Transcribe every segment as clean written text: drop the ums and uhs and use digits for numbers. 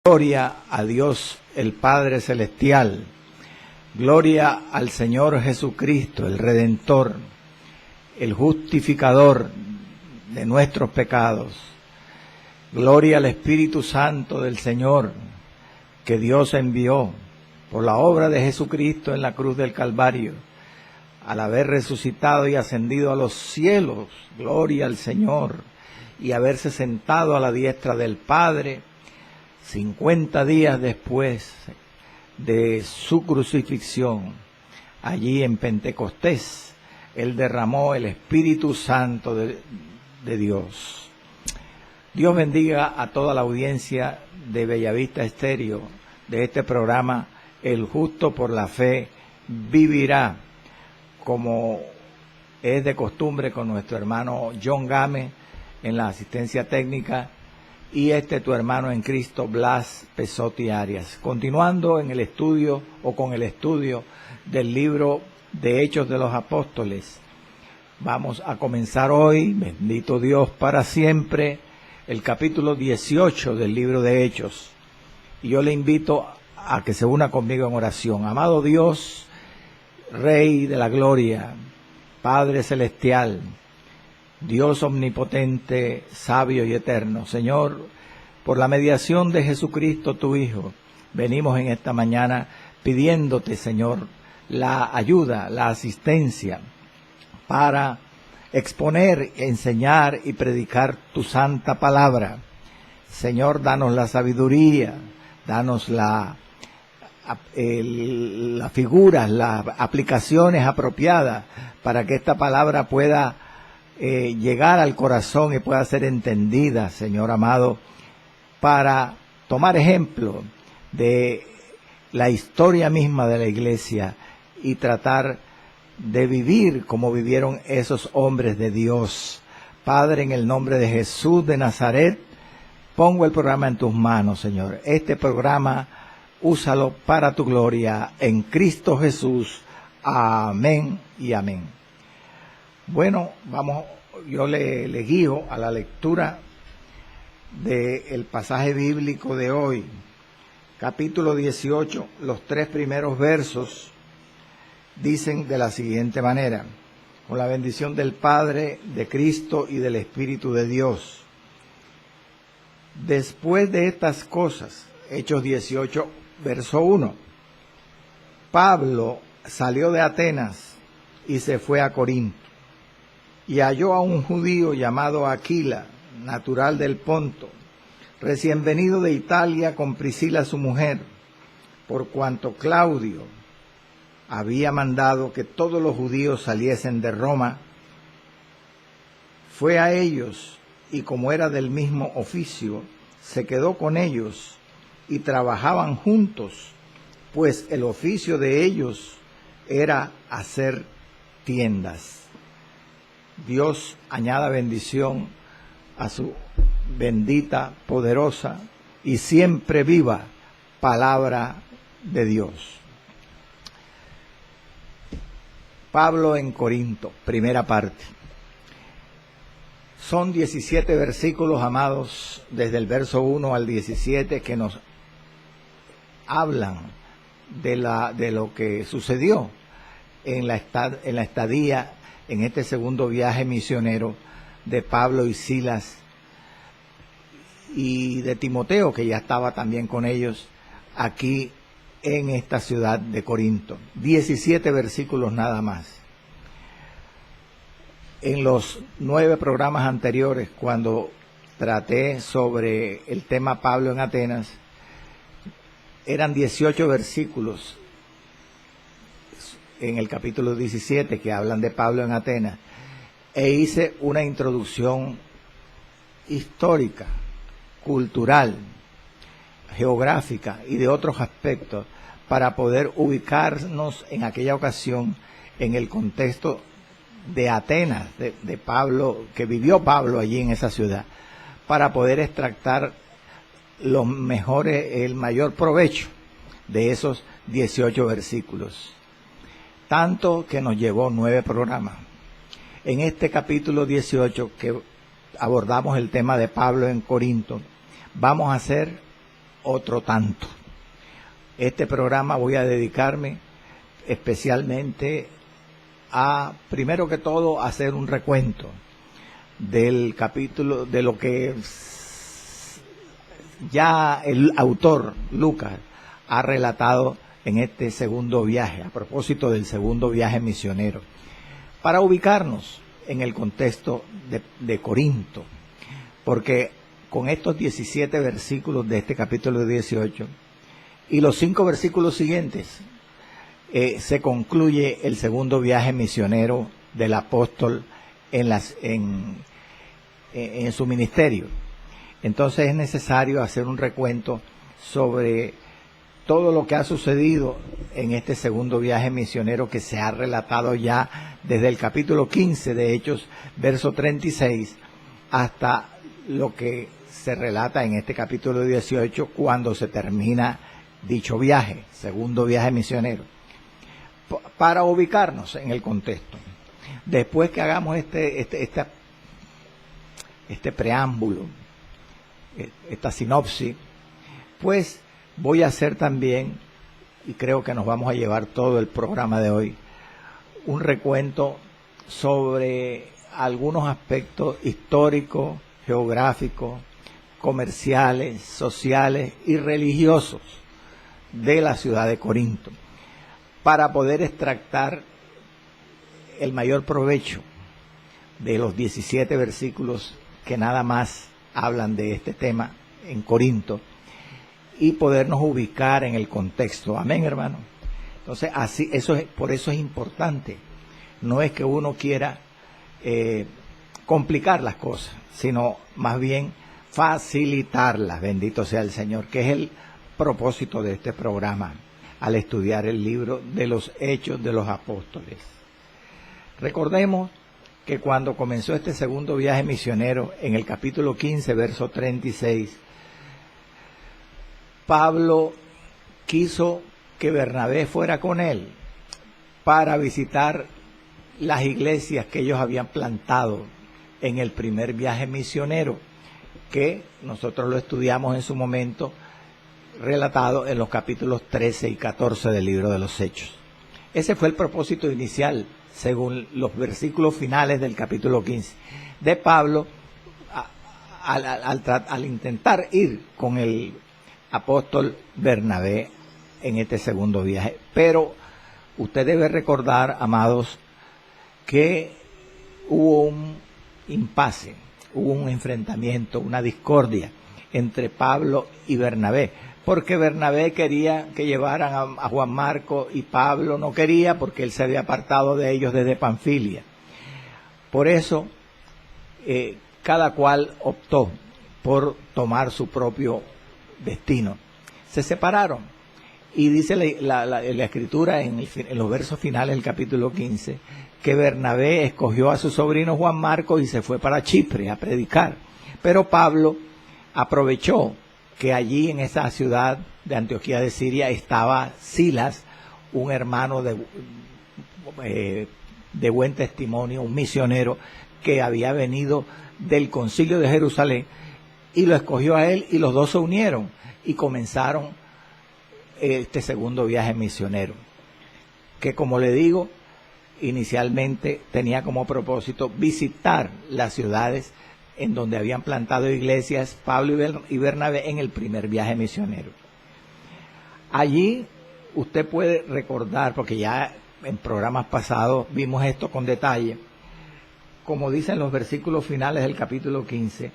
Gloria a Dios el Padre Celestial, gloria al Señor Jesucristo, el Redentor, el justificador de nuestros pecados. Gloria al Espíritu Santo del Señor, que Dios envió por la obra de Jesucristo en la cruz del Calvario, al haber resucitado y ascendido a los cielos, gloria al Señor, y haberse sentado a la diestra del Padre, 50 días después de su crucifixión, allí en Pentecostés, Él derramó el Espíritu Santo de Dios. Dios bendiga a toda la audiencia de Bellavista Estéreo, de este programa, El Justo por la Fe Vivirá, como es de costumbre con nuestro hermano John Game en la asistencia técnica, y tu hermano en Cristo, Blas Pesotti Arias. Continuando en el estudio o con el estudio del libro de Hechos de los Apóstoles, vamos a comenzar hoy, bendito Dios para siempre, el capítulo 18 del libro de Hechos. Y yo le invito a que se una conmigo en oración. Amado Dios, Rey de la Gloria, Padre Celestial, Dios omnipotente, sabio y eterno, Señor, por la mediación de Jesucristo, tu Hijo, venimos en esta mañana pidiéndote, Señor, la ayuda, la asistencia para exponer, enseñar y predicar tu santa palabra. Señor, danos la sabiduría, danos las figuras, las aplicaciones apropiadas para que esta palabra pueda llegar al corazón y pueda ser entendida, Señor amado, para tomar ejemplo de la historia misma de la iglesia y tratar de vivir como vivieron esos hombres de Dios. Padre, en el nombre de Jesús de Nazaret, pongo el programa en tus manos, Señor. Este programa, úsalo para tu gloria, en Cristo Jesús. Amén y amén. Bueno, yo le guío a la lectura del pasaje bíblico de hoy, capítulo 18, los 3 primeros versos dicen de la siguiente manera: con la bendición del Padre, de Cristo y del Espíritu de Dios. Después de estas cosas, Hechos 18, verso 1, Pablo salió de Atenas y se fue a Corinto, y halló a un judío llamado Aquila, natural del Ponto, recién venido de Italia con Priscila su mujer, por cuanto Claudio había mandado que todos los judíos saliesen de Roma. Fue a ellos, y como era del mismo oficio, se quedó con ellos, y trabajaban juntos, pues el oficio de ellos era hacer tiendas. Dios añada bendición a su bendita, poderosa y siempre viva palabra de Dios. Pablo en Corinto, primera parte. Son 17 versículos, amados, desde el verso 1 al 17, que nos hablan de lo que sucedió en la estadía, en este segundo viaje misionero de Pablo y Silas, y de Timoteo, que ya estaba también con ellos aquí en esta ciudad de Corinto. 17 versículos nada más. En los 9 programas anteriores, cuando traté sobre el tema Pablo en Atenas, eran 18 versículos en el capítulo 17 que hablan de Pablo en Atenas, e hice una introducción histórica, cultural, geográfica y de otros aspectos para poder ubicarnos en aquella ocasión en el contexto de Atenas, de Pablo, que vivió Pablo allí en esa ciudad, para poder extractar el mayor provecho de esos 18 versículos. Tanto que nos llevó 9 programas. En este capítulo 18, que abordamos el tema de Pablo en Corinto, vamos a hacer otro tanto. Este programa voy a dedicarme especialmente a, primero que todo, hacer un recuento del capítulo, de lo que ya el autor Lucas ha relatado en este segundo viaje, a propósito del segundo viaje misionero, para ubicarnos en el contexto de Corinto, porque con estos 17 versículos de este capítulo 18 y los 5 versículos siguientes, se concluye el segundo viaje misionero del apóstol en su ministerio. Entonces es necesario hacer un recuento sobre todo lo que ha sucedido en este segundo viaje misionero que se ha relatado ya desde el capítulo 15 de Hechos, verso 36, hasta lo que se relata en este capítulo 18 cuando se termina dicho viaje, segundo viaje misionero, para ubicarnos en el contexto. Después que hagamos este preámbulo, esta sinopsis, pues voy a hacer también, y creo que nos vamos a llevar todo el programa de hoy, un recuento sobre algunos aspectos históricos, geográficos, comerciales, sociales y religiosos de la ciudad de Corinto, para poder extractar el mayor provecho de los 17 versículos que nada más hablan de este tema en Corinto y podernos ubicar en el contexto. Amén, hermano. Entonces, así, por eso es importante. No es que uno quiera complicar las cosas, sino más bien facilitarlas. Bendito sea el Señor, que es el propósito de este programa al estudiar el libro de los Hechos de los Apóstoles. Recordemos que cuando comenzó este segundo viaje misionero, en el capítulo 15, verso 36, Pablo quiso que Bernabé fuera con él para visitar las iglesias que ellos habían plantado en el primer viaje misionero, que nosotros lo estudiamos en su momento, relatado en los capítulos 13 y 14 del libro de los Hechos. Ese fue el propósito inicial, según los versículos finales del capítulo 15, de Pablo al intentar ir con el apóstol Bernabé en este segundo viaje. Pero usted debe recordar, amados, que hubo un impasse, hubo un enfrentamiento, una discordia entre Pablo y Bernabé, porque Bernabé quería que llevaran a Juan Marcos y Pablo no quería, porque él se había apartado de ellos desde Panfilia. Por eso, cada cual optó por tomar su propio destino. Se separaron, y dice la escritura en los versos finales del capítulo 15, que Bernabé escogió a su sobrino Juan Marcos y se fue para Chipre a predicar. Pero Pablo aprovechó que allí en esa ciudad de Antioquía de Siria estaba Silas, un hermano de buen testimonio, un misionero que había venido del concilio de Jerusalén, y lo escogió a él, y los dos se unieron y comenzaron este segundo viaje misionero, que, como le digo, inicialmente tenía como propósito visitar las ciudades en donde habían plantado iglesias Pablo y Bernabé en el primer viaje misionero. Allí usted puede recordar, porque ya en programas pasados vimos esto con detalle, como dicen los versículos finales del capítulo 15,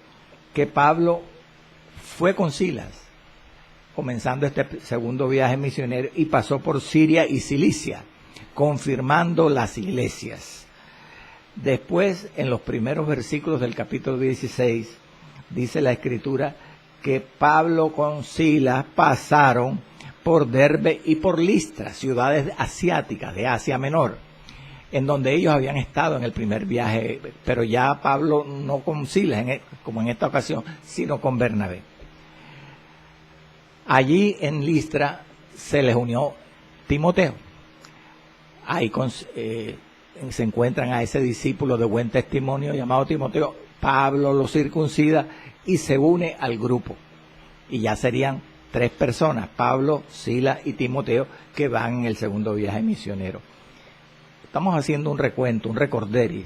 que Pablo fue con Silas, comenzando este segundo viaje misionero, y pasó por Siria y Cilicia, confirmando las iglesias. Después, en los primeros versículos del capítulo 16, dice la escritura que Pablo con Silas pasaron por Derbe y por Listra, ciudades asiáticas de Asia Menor, en donde ellos habían estado en el primer viaje, pero ya Pablo no con Silas, como en esta ocasión, sino con Bernabé. Allí en Listra se les unió Timoteo. Ahí se encuentran a ese discípulo de buen testimonio llamado Timoteo. Pablo lo circuncida y se une al grupo. Y ya serían 3 personas, Pablo, Silas y Timoteo, que van en el segundo viaje misionero. Estamos haciendo un recuento, un recorderis.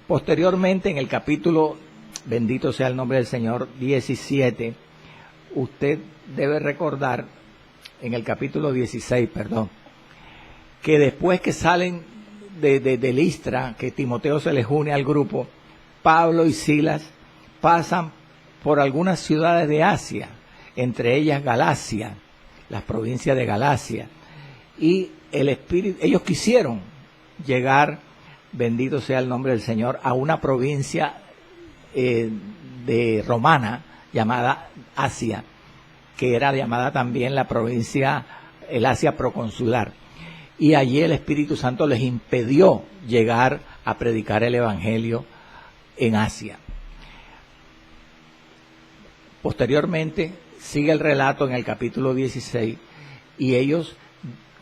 Posteriormente, en el capítulo, bendito sea el nombre del Señor, 17, usted debe recordar, en el capítulo 16, perdón, que después que salen de Listra, que Timoteo se les une al grupo, Pablo y Silas pasan por algunas ciudades de Asia, entre ellas Galacia, las provincias de Galacia, y ellos quisieron llegar, bendito sea el nombre del Señor, a una provincia de romana llamada Asia, que era llamada también la provincia, el Asia proconsular. Y allí el Espíritu Santo les impidió llegar a predicar el Evangelio en Asia. Posteriormente sigue el relato en el capítulo 16 y ellos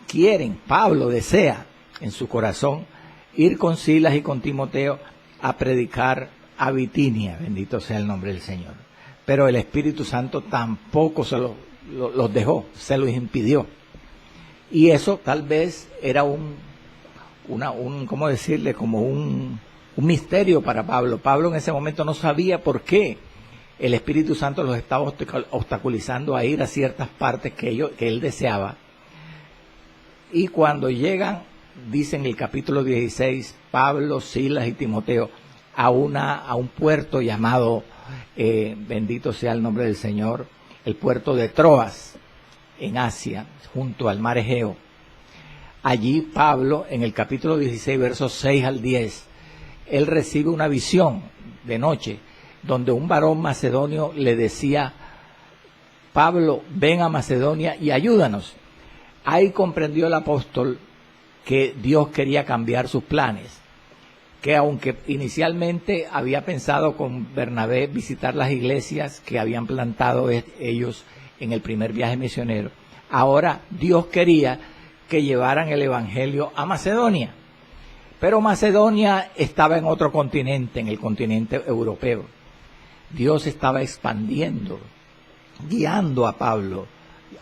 quieren, Pablo desea en su corazón ir con Silas y con Timoteo a predicar a Bitinia, bendito sea el nombre del Señor. Pero el Espíritu Santo tampoco se los dejó, se los impidió. Y eso tal vez era ¿cómo decirle? Como un misterio para Pablo. Pablo en ese momento no sabía por qué el Espíritu Santo los estaba obstaculizando a ir a ciertas partes que él deseaba. Y cuando llegan, dice en el capítulo 16, Pablo, Silas y Timoteo, a un puerto llamado, bendito sea el nombre del Señor, el puerto de Troas, en Asia, junto al mar Egeo. Allí Pablo, en el capítulo 16, versos 6 al 10, él recibe una visión de noche, donde un varón macedonio le decía: Pablo, ven a Macedonia y ayúdanos. Ahí comprendió el apóstol que Dios quería cambiar sus planes, que aunque inicialmente había pensado con Bernabé visitar las iglesias que habían plantado ellos en el primer viaje misionero, ahora Dios quería que llevaran el evangelio a Macedonia. Pero Macedonia estaba en otro continente, en el continente europeo. Dios estaba expandiendo, guiando a Pablo,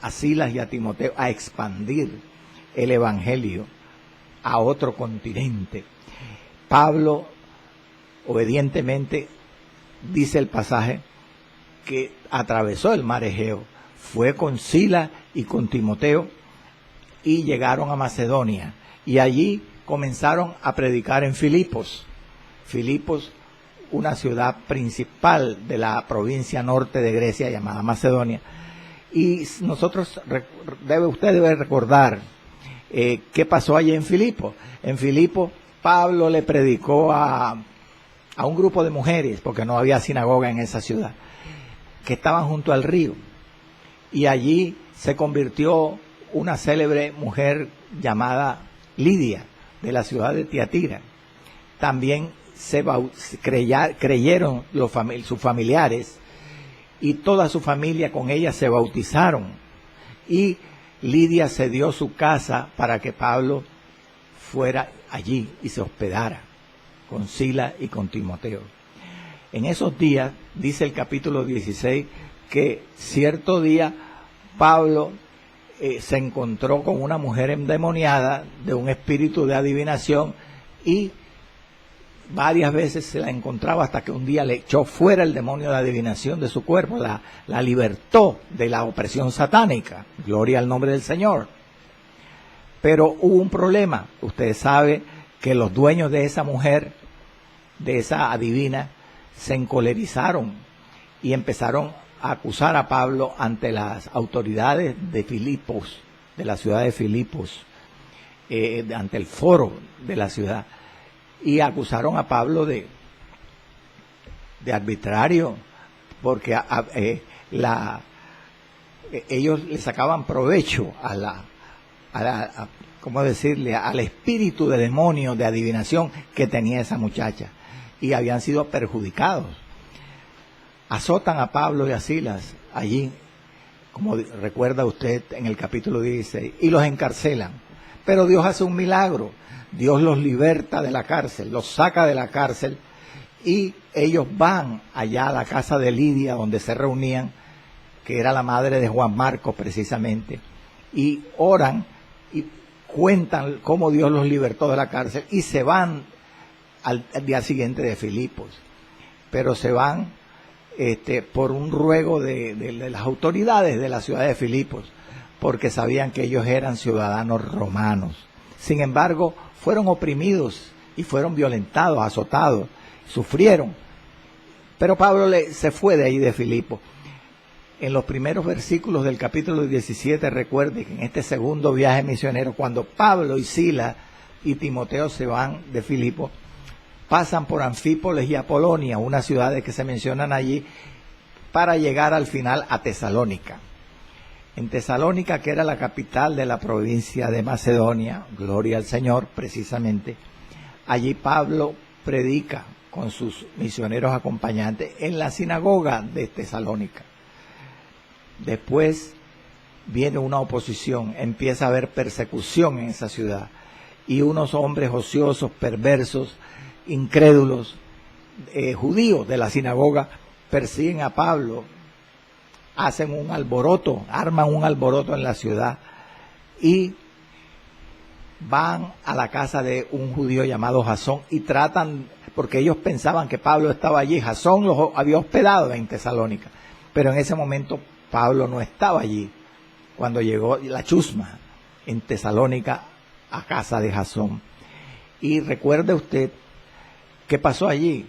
a Silas y a Timoteo a expandir el evangelio a otro continente. Pablo, obedientemente, dice el pasaje, que atravesó el mar Egeo, fue con Silas y con Timoteo y llegaron a Macedonia. Y allí comenzaron a predicar en Filipos. Filipos, una ciudad principal de la provincia norte de Grecia llamada Macedonia. Y nosotros, usted debe recordar qué pasó allí en Filipos. En Filipos, Pablo le predicó a un grupo de mujeres, porque no había sinagoga en esa ciudad, que estaban junto al río. Y allí se convirtió una célebre mujer llamada Lidia, de la ciudad de Tiatira. También creyeron sus familiares, y toda su familia con ella se bautizaron. Y Lidia cedió su casa para que Pablo fuera allí y se hospedara con Silas y con Timoteo. En esos días, dice el capítulo 16, que cierto día Pablo se encontró con una mujer endemoniada de un espíritu de adivinación, y varias veces se la encontraba hasta que un día le echó fuera el demonio de adivinación de su cuerpo, la libertó de la opresión satánica. Gloria al nombre del Señor. Pero hubo un problema. Usted sabe que los dueños de esa mujer, de esa adivina, se encolerizaron y empezaron a acusar a Pablo ante las autoridades de Filipos, de la ciudad de Filipos, ante el foro de la ciudad, y acusaron a Pablo de arbitrario, porque ellos le sacaban provecho ¿cómo decirle?, al espíritu de demonio de adivinación que tenía esa muchacha, y habían sido perjudicados. Azotan a Pablo y a Silas allí, como recuerda usted en el capítulo 16, y los encarcelan. Pero Dios hace un milagro. Dios los liberta de la cárcel, los saca de la cárcel, y ellos van allá a la casa de Lidia, donde se reunían, que era la madre de Juan Marcos precisamente, y oran y cuentan cómo Dios los libertó de la cárcel y se van al día siguiente de Filipos, pero se van por un ruego de las autoridades de la ciudad de Filipos, porque sabían que ellos eran ciudadanos romanos. Sin embargo, fueron oprimidos y fueron violentados, azotados, sufrieron. Pero Pablo se fue de ahí de Filipos. En los primeros versículos del capítulo 17, recuerde que en este segundo viaje misionero, cuando Pablo y Silas y Timoteo se van de Filipos, pasan por Anfípolis y Apolonia, unas ciudades que se mencionan allí, para llegar al final a Tesalónica. En Tesalónica, que era la capital de la provincia de Macedonia, gloria al Señor, precisamente, allí Pablo predica con sus misioneros acompañantes en la sinagoga de Tesalónica. Después viene una oposición, empieza a haber persecución en esa ciudad, y unos hombres ociosos, perversos, incrédulos, judíos de la sinagoga, persiguen a Pablo, hacen un alboroto, arman un alboroto en la ciudad y van a la casa de un judío llamado Jasón y tratan, porque ellos pensaban que Pablo estaba allí. Jasón los había hospedado en Tesalónica, pero en ese momento Pablo no estaba allí cuando llegó la chusma en Tesalónica a casa de Jasón. Y recuerde usted qué pasó allí.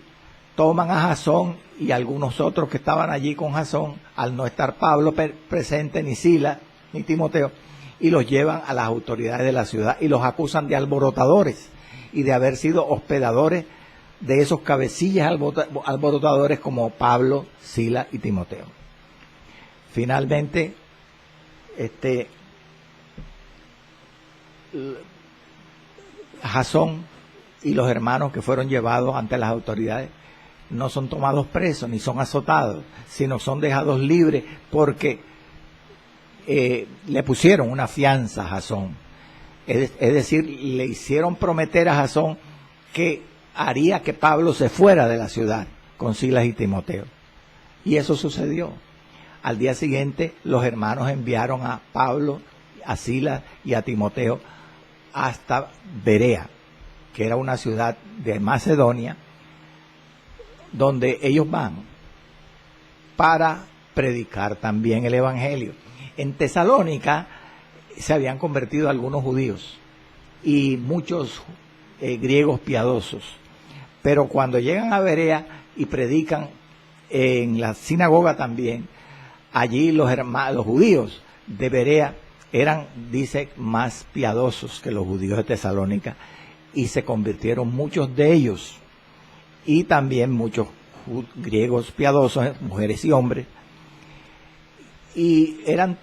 Toman a Jasón y algunos otros que estaban allí con Jasón, al no estar Pablo presente, ni Silas, ni Timoteo, y los llevan a las autoridades de la ciudad y los acusan de alborotadores y de haber sido hospedadores de esos cabecillas alborotadores como Pablo, Silas y Timoteo. Finalmente, Jasón y los hermanos que fueron llevados ante las autoridades no son tomados presos ni son azotados, sino son dejados libres porque le pusieron una fianza a Jasón. Es decir, le hicieron prometer a Jasón que haría que Pablo se fuera de la ciudad con Silas y Timoteo. Y eso sucedió. Al día siguiente los hermanos enviaron a Pablo, a Silas y a Timoteo hasta Berea, que era una ciudad de Macedonia, donde ellos van para predicar también el evangelio. En Tesalónica se habían convertido algunos judíos y muchos griegos piadosos, pero cuando llegan a Berea y predican en la sinagoga también, allí los judíos de Berea eran, dice, más piadosos que los judíos de Tesalónica, y se convirtieron muchos de ellos, y también muchos griegos piadosos, mujeres y hombres, y eran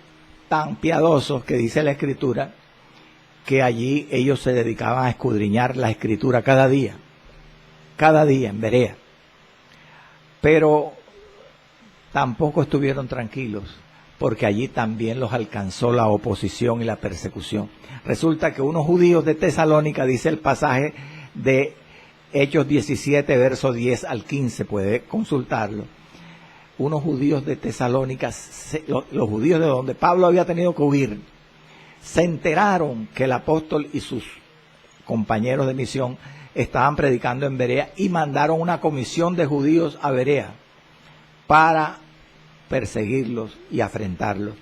tan piadosos que dice la Escritura que allí ellos se dedicaban a escudriñar la Escritura cada día en Berea. Pero tampoco estuvieron tranquilos, porque allí también los alcanzó la oposición y la persecución. Resulta que unos judíos de Tesalónica, dice el pasaje de Hechos 17, verso 10 al 15, puede consultarlo. Unos judíos de Tesalónica, los judíos de donde Pablo había tenido que huir, se enteraron que el apóstol y sus compañeros de misión estaban predicando en Berea y mandaron una comisión de judíos a Berea para perseguirlos y afrentarlos.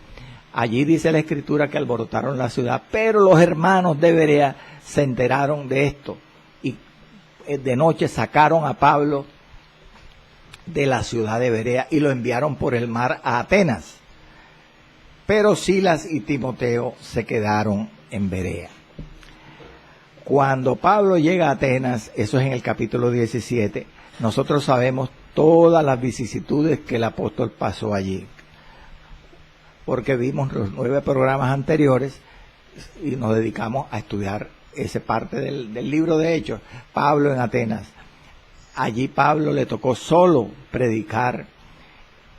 Allí dice la Escritura que alborotaron la ciudad, pero los hermanos de Berea se enteraron de esto y de noche sacaron a Pablo de la ciudad de Berea y lo enviaron por el mar a Atenas. Pero Silas y Timoteo se quedaron en Berea. Cuando Pablo llega a Atenas, eso es en el capítulo 17, nosotros sabemos todas las vicisitudes que el apóstol pasó allí, porque vimos los 9 programas anteriores y nos dedicamos a estudiar esa parte del libro de Hechos. Pablo en Atenas. Allí Pablo le tocó solo predicar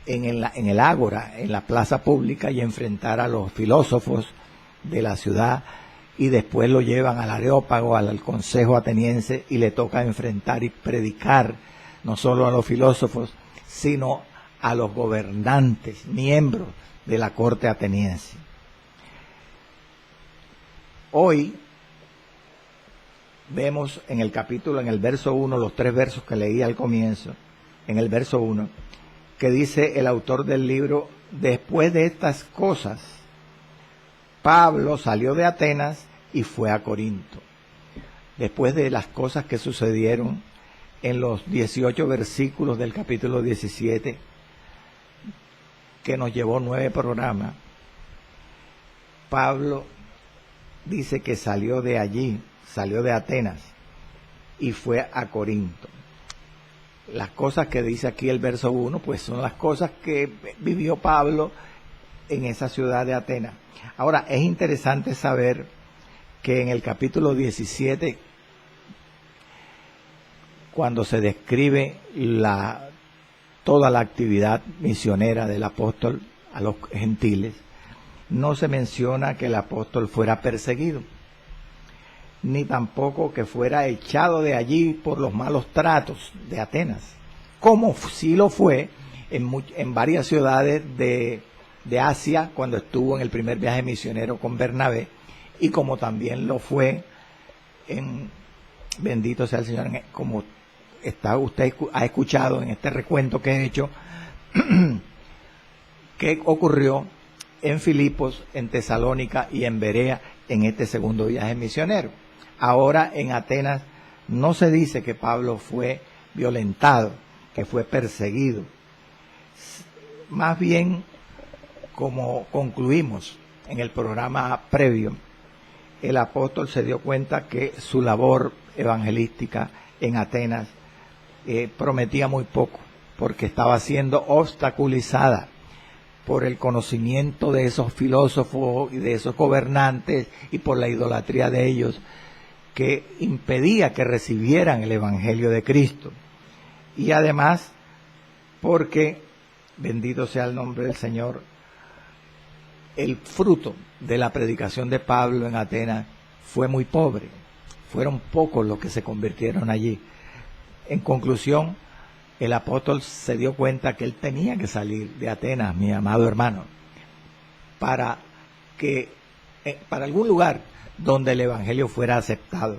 en el ágora, en la plaza pública, y enfrentar a los filósofos de la ciudad, y después lo llevan al Areópago, al consejo ateniense, y le toca enfrentar y predicar no solo a los filósofos, sino a los gobernantes, miembros de la corte ateniense. Hoy vemos en el capítulo, en el verso 1, los 3 versos que leí al comienzo, en el verso 1, que dice el autor del libro: después de estas cosas, Pablo salió de Atenas y fue a Corinto. Después de las cosas que sucedieron en los 18 versículos del capítulo 17, que nos llevó 9 programas, Pablo dice que salió de allí, salió de Atenas y fue a Corinto. Las cosas que dice aquí el verso 1, pues son las cosas que vivió Pablo en esa ciudad de Atenas. Ahora, es interesante saber que en el capítulo 17, cuando se describe toda la actividad misionera del apóstol a los gentiles, no se menciona que el apóstol fuera perseguido, ni tampoco que fuera echado de allí por los malos tratos de Atenas, como sí lo fue en varias ciudades de Asia cuando estuvo en el primer viaje misionero con Bernabé, y como también lo fue bendito sea el Señor, como usted ha escuchado en este recuento que he hecho, que ocurrió en Filipos, en Tesalónica y en Berea en este segundo viaje misionero. Ahora en Atenas no se dice que Pablo fue violentado, que fue perseguido. Más bien, como concluimos en el programa previo, el apóstol se dio cuenta que su labor evangelística en Atenas prometía muy poco, porque estaba siendo obstaculizada por el conocimiento de esos filósofos y de esos gobernantes y por la idolatría de ellos, que impedía que recibieran el evangelio de Cristo. Y además porque, bendito sea el nombre del Señor, el fruto de la predicación de Pablo en Atenas fue muy pobre. Fueron pocos los que se convirtieron allí. En conclusión, el apóstol se dio cuenta que él tenía que salir de Atenas, mi amado hermano, para algún lugar donde el evangelio fuera aceptado.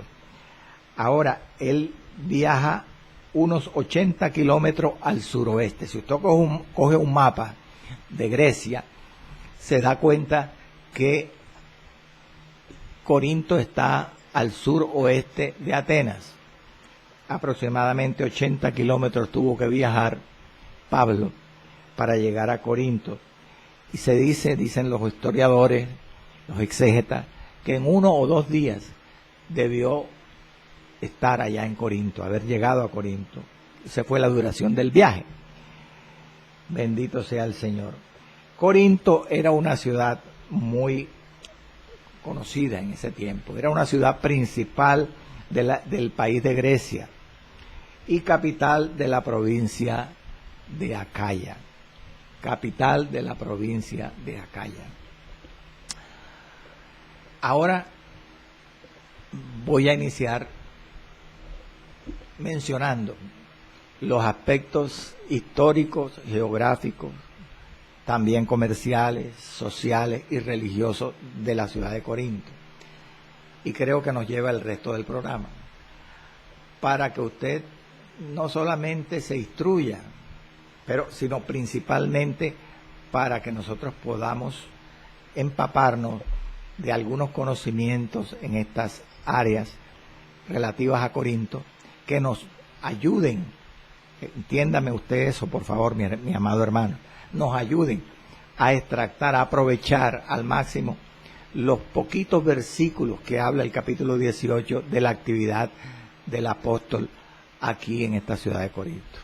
Ahora, él viaja unos 80 kilómetros al suroeste. Si usted coge un mapa de Grecia, se da cuenta que Corinto está al suroeste de Atenas. Aproximadamente 80 kilómetros tuvo que viajar Pablo para llegar a Corinto. Y dicen los historiadores, los exégetas, que en 1 o 2 días debió estar allá en Corinto, haber llegado a Corinto. Esa fue la duración del viaje. Bendito sea el Señor. Corinto era una ciudad muy conocida en ese tiempo. Era una ciudad principal del país de Grecia y capital de la provincia de Acaya. Capital de la provincia de Acaya. Ahora voy a iniciar mencionando los aspectos históricos, geográficos, también comerciales, sociales y religiosos de la ciudad de Corinto. Y creo que nos lleva el resto del programa, para que usted no solamente se instruya, sino principalmente para que nosotros podamos empaparnos de algunos conocimientos en estas áreas relativas a Corinto, que nos ayuden, entiéndame usted eso por favor, mi amado hermano, nos ayuden a extractar, a aprovechar al máximo los poquitos versículos que habla el capítulo 18 de la actividad del apóstol aquí en esta ciudad de Corinto.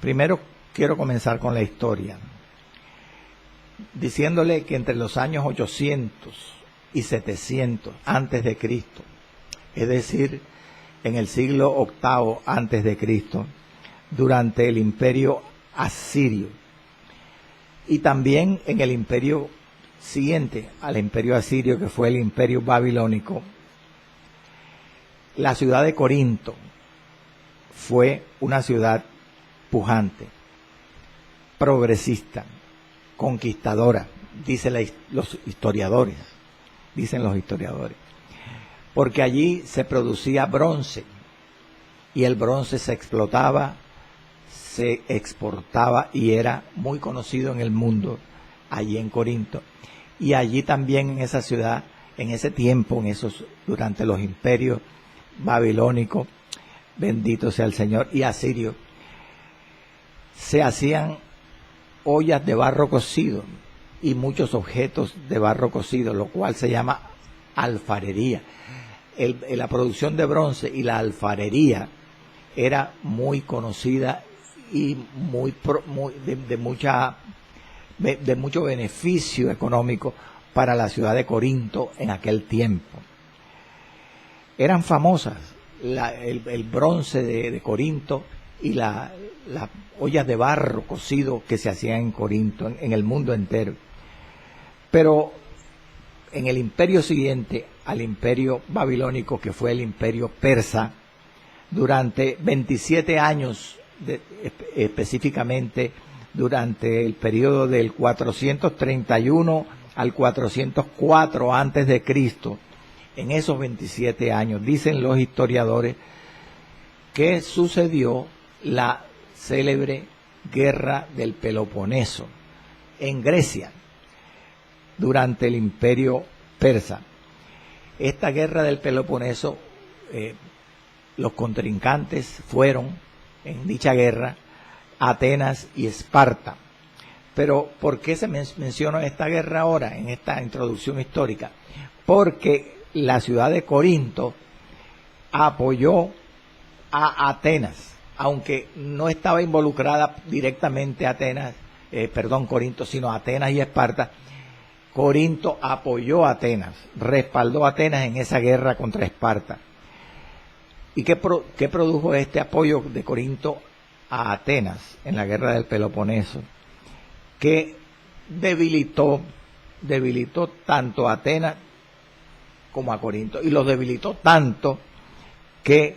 Primero quiero comenzar con la historia, diciéndole que entre los años 800 y 700 antes de Cristo, es decir, en el siglo VIII antes de Cristo, durante el imperio asirio, y también en el imperio siguiente al imperio asirio, que fue el imperio babilónico, la ciudad de Corinto fue una ciudad pujante. progresista, conquistadora, dicen los historiadores, porque allí se producía bronce y el bronce se explotaba, se exportaba y era muy conocido en el mundo, allí en Corinto. Y allí también en esa ciudad, en ese tiempo, durante los imperios babilónicos, bendito sea el Señor, y asirio, se hacían ollas de barro cocido y muchos objetos de barro cocido, lo cual se llama alfarería. La producción de bronce y la alfarería era muy conocida y de mucho beneficio económico para la ciudad de Corinto en aquel tiempo. Eran famosas el bronce de Corinto y las ollas de barro cocido que se hacían en Corinto, en el mundo entero. Pero en el imperio siguiente al imperio babilónico, que fue el imperio persa, durante 27 años, específicamente durante el periodo del 431 al 404 antes de Cristo, en esos 27 años, dicen los historiadores, que sucedió la célebre guerra del Peloponeso en Grecia durante el imperio persa. Esta guerra del Peloponeso, los contrincantes fueron en dicha guerra Atenas y Esparta. Pero ¿por qué se menciona esta guerra ahora en esta introducción histórica? Porque la ciudad de Corinto apoyó a Atenas, aunque no estaba involucrada directamente Corinto, sino Atenas y Esparta. Corinto apoyó a Atenas, respaldó a Atenas en esa guerra contra Esparta. ¿Y qué produjo este apoyo de Corinto a Atenas en la guerra del Peloponeso? Que debilitó tanto a Atenas como a Corinto, y los debilitó tanto que,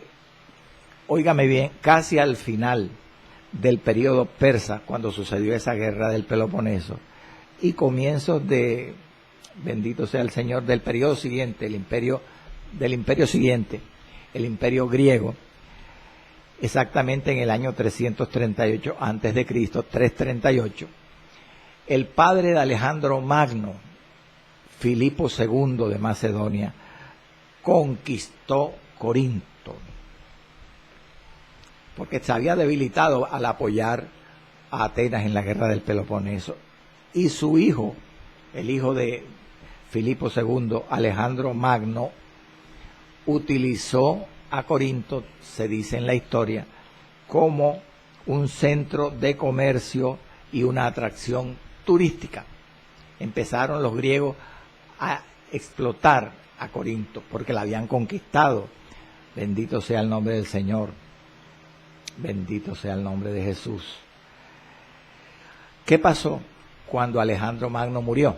óigame bien, casi al final del periodo persa, cuando sucedió esa guerra del Peloponeso, y comienzos bendito sea el Señor, del periodo siguiente, del imperio siguiente, el imperio griego, exactamente en el año 338 antes de Cristo, 338, el padre de Alejandro Magno, Filipo II de Macedonia, conquistó Corinto, porque se había debilitado al apoyar a Atenas en la guerra del Peloponeso. Y su hijo, el hijo de Filipo II, Alejandro Magno, utilizó a Corinto, se dice en la historia, como un centro de comercio y una atracción turística. Empezaron los griegos a explotar a Corinto porque la habían conquistado. Bendito sea el nombre del Señor. Bendito sea el nombre de Jesús. ¿Qué pasó cuando Alejandro Magno murió?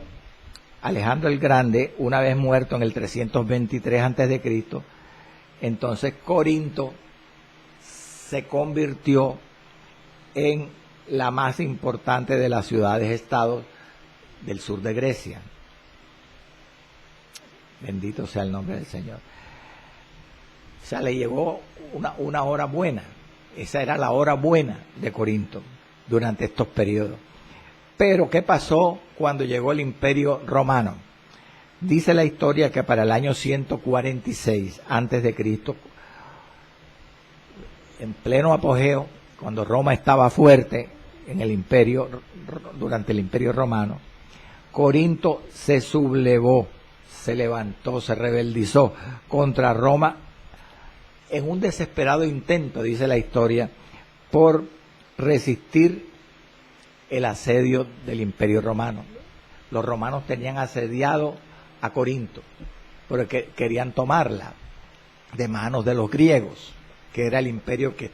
Alejandro el Grande, una vez muerto en el 323 a.C., entonces Corinto se convirtió en la más importante de las ciudades-estados del sur de Grecia. Bendito sea el nombre del Señor. O sea, le llegó una hora buena. Esa era la hora buena de Corinto durante estos periodos. Pero ¿qué pasó cuando llegó el Imperio Romano? Dice la historia que para el año 146 antes de Cristo, en pleno apogeo, cuando Roma estaba fuerte en el imperio, durante el Imperio Romano, Corinto se sublevó, se levantó, se rebeldizó contra Roma en un desesperado intento, dice la historia, por resistir el asedio del Imperio Romano. Los romanos tenían asediado a Corinto, porque querían tomarla de manos de los griegos, que era el imperio que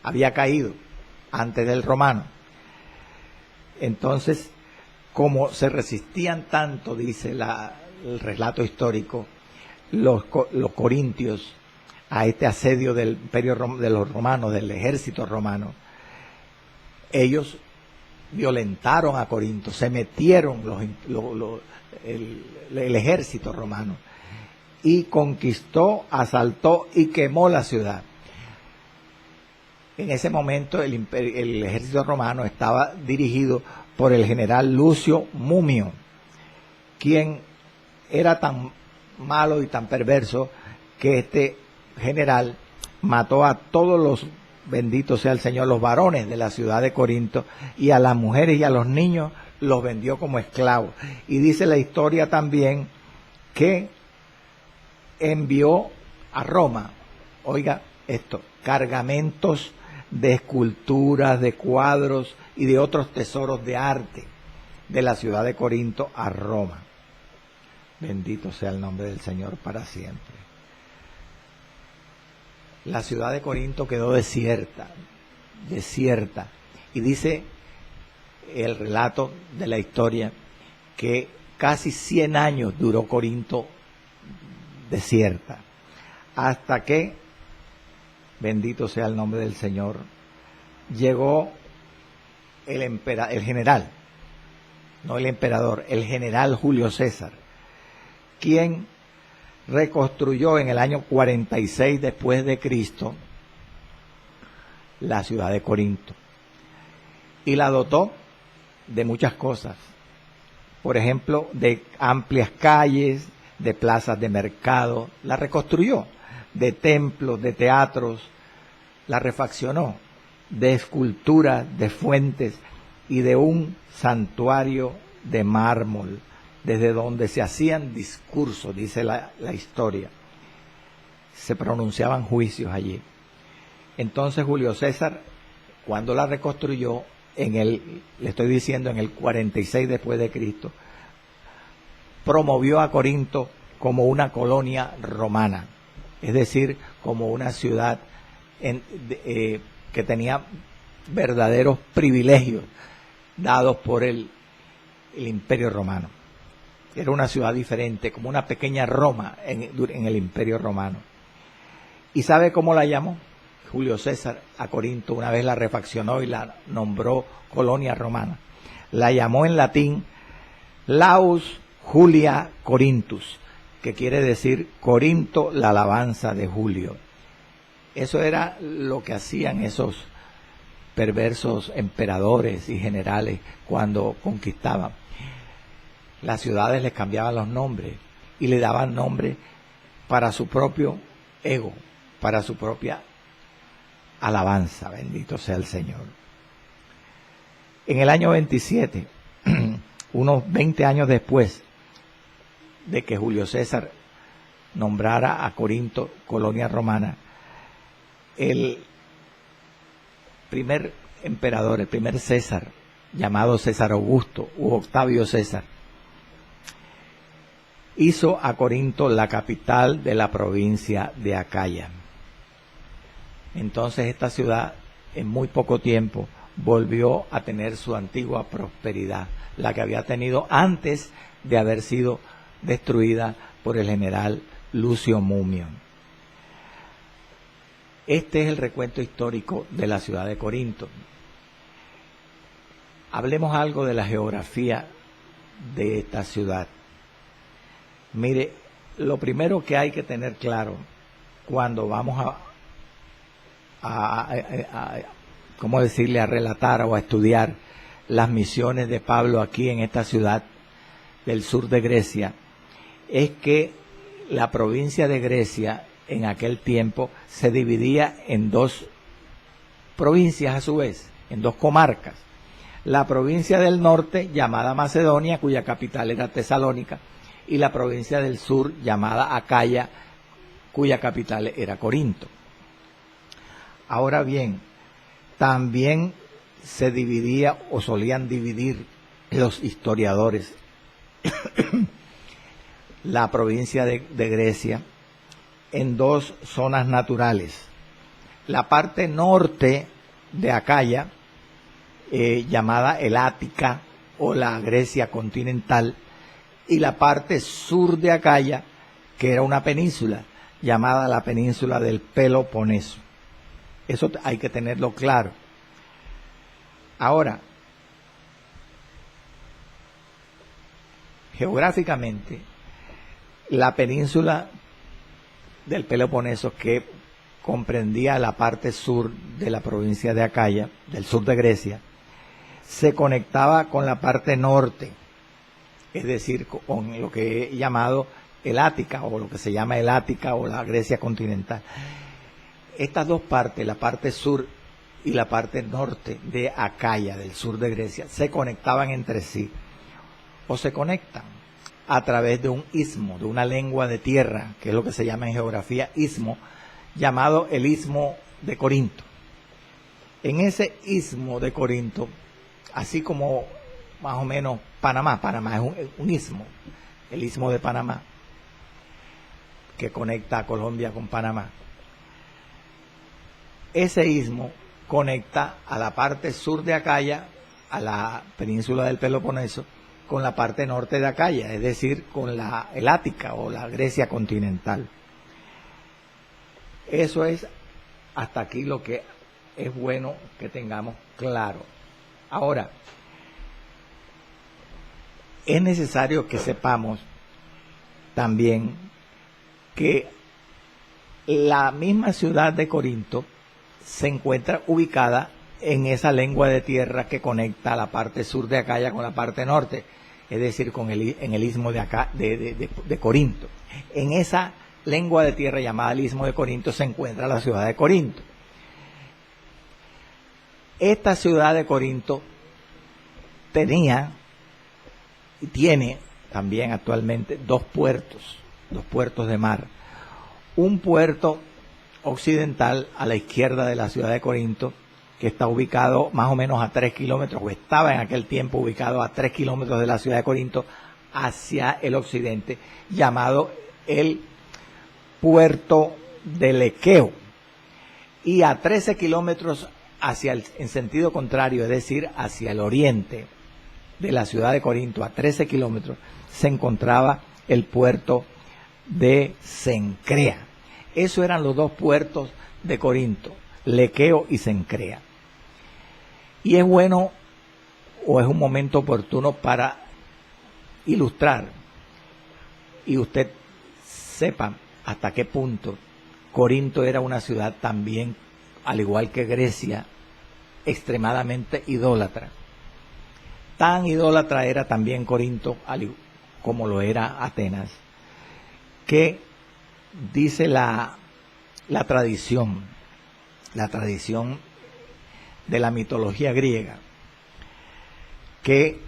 había caído antes del romano. Entonces, como se resistían tanto, dice el relato histórico, los corintios a este asedio del imperio de los romanos, del ejército romano, ellos violentaron a Corinto, se metieron el ejército romano y conquistó, asaltó y quemó la ciudad. En ese momento el ejército romano estaba dirigido por el general Lucio Mumio, quien era tan malo y tan perverso que este general mató a todos los, bendito sea el Señor, los varones de la ciudad de Corinto, y a las mujeres y a los niños los vendió como esclavos. Y dice la historia también que envió a Roma, oiga esto, cargamentos de esculturas, de cuadros y de otros tesoros de arte de la ciudad de Corinto a Roma. Bendito sea el nombre del Señor para siempre. La ciudad de Corinto quedó desierta, y dice el relato de la historia que casi 100 años duró Corinto desierta, hasta que, bendito sea el nombre del Señor, llegó el general, no el emperador, el general Julio César, quien reconstruyó en el año 46 después de Cristo la ciudad de Corinto y la dotó de muchas cosas, por ejemplo, de amplias calles, de plazas de mercado, la reconstruyó, de templos, de teatros, la refaccionó, de esculturas, de fuentes y de un santuario de mármol, desde donde se hacían discursos, dice la historia, se pronunciaban juicios allí. Entonces Julio César, cuando la reconstruyó, le estoy diciendo en el 46 después de Cristo, promovió a Corinto como una colonia romana, es decir, como una ciudad que tenía verdaderos privilegios dados por el Imperio Romano. Era una ciudad diferente, como una pequeña Roma en el Imperio Romano. ¿Y sabe cómo la llamó Julio César a Corinto? Una vez la refaccionó y la nombró colonia romana. La llamó en latín Laus Julia Corinthus, que quiere decir Corinto, la alabanza de Julio. Eso era lo que hacían esos perversos emperadores y generales cuando conquistaban. Las ciudades les cambiaban los nombres y le daban nombre para su propio ego, para su propia alabanza. Bendito sea el Señor. En el año 27, unos 20 años después de que Julio César nombrara a Corinto colonia romana, el primer emperador, el primer César, llamado César Augusto u Octavio César, hizo a Corinto la capital de la provincia de Acaya. Entonces esta ciudad en muy poco tiempo volvió a tener su antigua prosperidad, la que había tenido antes de haber sido destruida por el general Lucio Mumio. Este es el recuento histórico de la ciudad de Corinto. Hablemos algo de la geografía de esta ciudad. Mire, lo primero que hay que tener claro cuando vamos ¿cómo decirle?, a relatar o a estudiar las misiones de Pablo aquí en esta ciudad del sur de Grecia, es que la provincia de Grecia en aquel tiempo se dividía en dos provincias a su vez, en dos comarcas. La provincia del norte, llamada Macedonia, cuya capital era Tesalónica, y la provincia del sur, llamada Acaya, cuya capital era Corinto. Ahora bien, también se dividía o solían dividir los historiadores la provincia de Grecia en dos zonas naturales. La parte norte de Acaya, llamada el Ática o la Grecia continental, y la parte sur de Acaya, que era una península, llamada la península del Peloponeso. Eso hay que tenerlo claro. Ahora, geográficamente, la península del Peloponeso, que comprendía la parte sur de la provincia de Acaya, del sur de Grecia, se conectaba con la parte norte, es decir, con lo que he llamado el Ática, o lo que se llama el Ática o la Grecia continental. Estas dos partes, la parte sur y la parte norte de Acaya, del sur de Grecia, se conectaban entre sí, o se conectan a través de un istmo, de una lengua de tierra, que es lo que se llama en geografía istmo, llamado el Istmo de Corinto. En ese Istmo de Corinto, así como más o menos Panamá es un istmo, el Istmo de Panamá, que conecta a Colombia con Panamá. Ese istmo conecta a la parte sur de Acaya, a la península del Peloponeso, con la parte norte de Acaya, es decir, con el Ática o la Grecia continental. Eso es hasta aquí lo que es bueno que tengamos claro. Ahora, es necesario que sepamos también que la misma ciudad de Corinto se encuentra ubicada en esa lengua de tierra que conecta la parte sur de Acaya con la parte norte, es decir, en el istmo de Corinto. En esa lengua de tierra llamada el istmo de Corinto se encuentra la ciudad de Corinto. Esta ciudad de Corinto tenía y tiene también actualmente dos puertos de mar. Un puerto occidental a la izquierda de la ciudad de Corinto, que está ubicado más o menos a 3 kilómetros, o estaba en aquel tiempo ubicado a 3 kilómetros de la ciudad de Corinto, hacia el occidente, llamado el puerto de Lequeo, y a 13 kilómetros en sentido contrario, es decir, hacia el oriente de la ciudad de Corinto, a 13 kilómetros, se encontraba el puerto de Cencrea. Esos eran los dos puertos de Corinto, Lequeo y Cencrea. Y es bueno, o es un momento oportuno para ilustrar, y usted sepa hasta qué punto Corinto era una ciudad también, al igual que Grecia, extremadamente idólatra. Tan idólatra era también Corinto como lo era Atenas, que dice la tradición de la mitología griega, que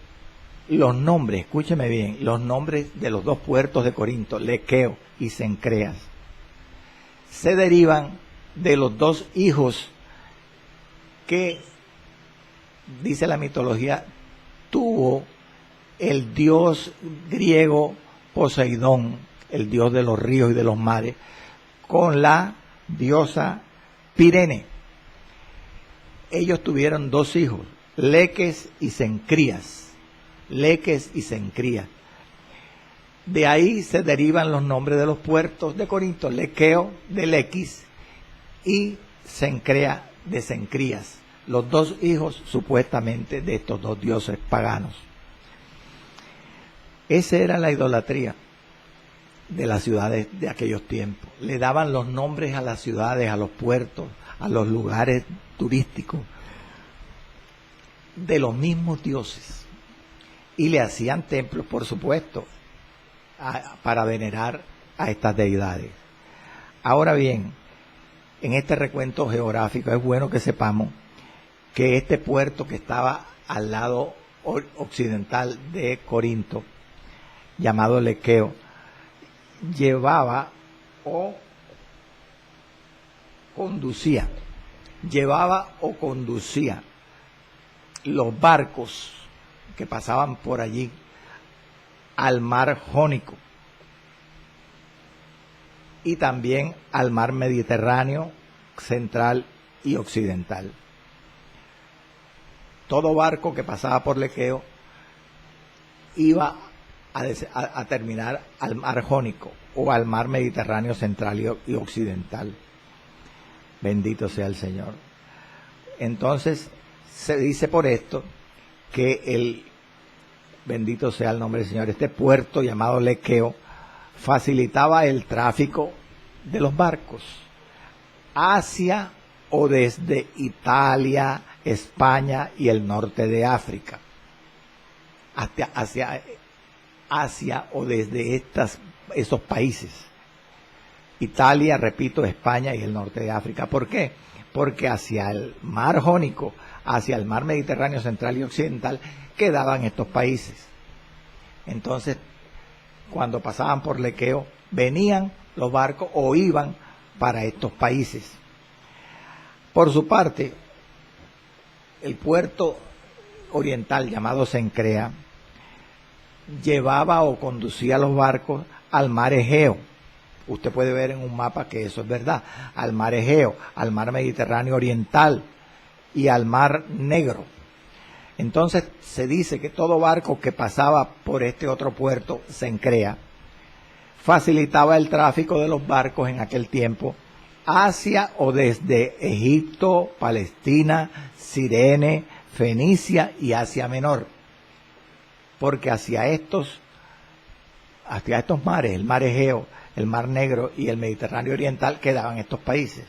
los nombres, escúcheme bien, los nombres de los dos puertos de Corinto, Lequeo y Cencreas, se derivan de los dos hijos que, dice la mitología, tuvo el dios griego Poseidón, el dios de los ríos y de los mares, con la diosa Pirene. Ellos tuvieron dos hijos, Leques y Cencrías. Leques y Cencrías. De ahí se derivan los nombres de los puertos de Corinto, Lequeo de Lequis y Cencrea de Cencrías, los dos hijos supuestamente de estos dos dioses paganos. Esa era la idolatría de las ciudades de aquellos tiempos. Le daban los nombres a las ciudades, a los puertos, a los lugares turísticos, de los mismos dioses. Y le hacían templos, por supuesto, para venerar a estas deidades. Ahora bien, en este recuento geográfico es bueno que sepamos que este puerto que estaba al lado occidental de Corinto, llamado Lequeo, llevaba o conducía los barcos que pasaban por allí al mar Jónico y también al mar Mediterráneo central y occidental. Todo barco que pasaba por Lequeo iba a terminar al mar Jónico o al mar Mediterráneo central y occidental. Bendito sea el Señor. Entonces se dice por esto que bendito sea el nombre del Señor, este puerto llamado Lequeo facilitaba el tráfico de los barcos hacia o desde Italia, España y el norte de África, hacia o desde esos países. Italia, repito, España y el norte de África. ¿Por qué? Porque hacia el mar Jónico, hacia el mar Mediterráneo central y occidental, quedaban estos países. Entonces, cuando pasaban por Lequeo, venían los barcos o iban para estos países. Por su parte, el puerto oriental llamado Cencrea llevaba o conducía los barcos al mar Egeo. Usted puede ver en un mapa que eso es verdad. Al mar Egeo, al mar Mediterráneo oriental y al mar Negro. Entonces se dice que todo barco que pasaba por este otro puerto, Cencrea, facilitaba el tráfico de los barcos en aquel tiempo hacia o desde Egipto, Palestina, Cirene, Fenicia y Asia Menor. Porque hacia estos mares, el mar Egeo, el mar Negro y el Mediterráneo oriental, quedaban estos países.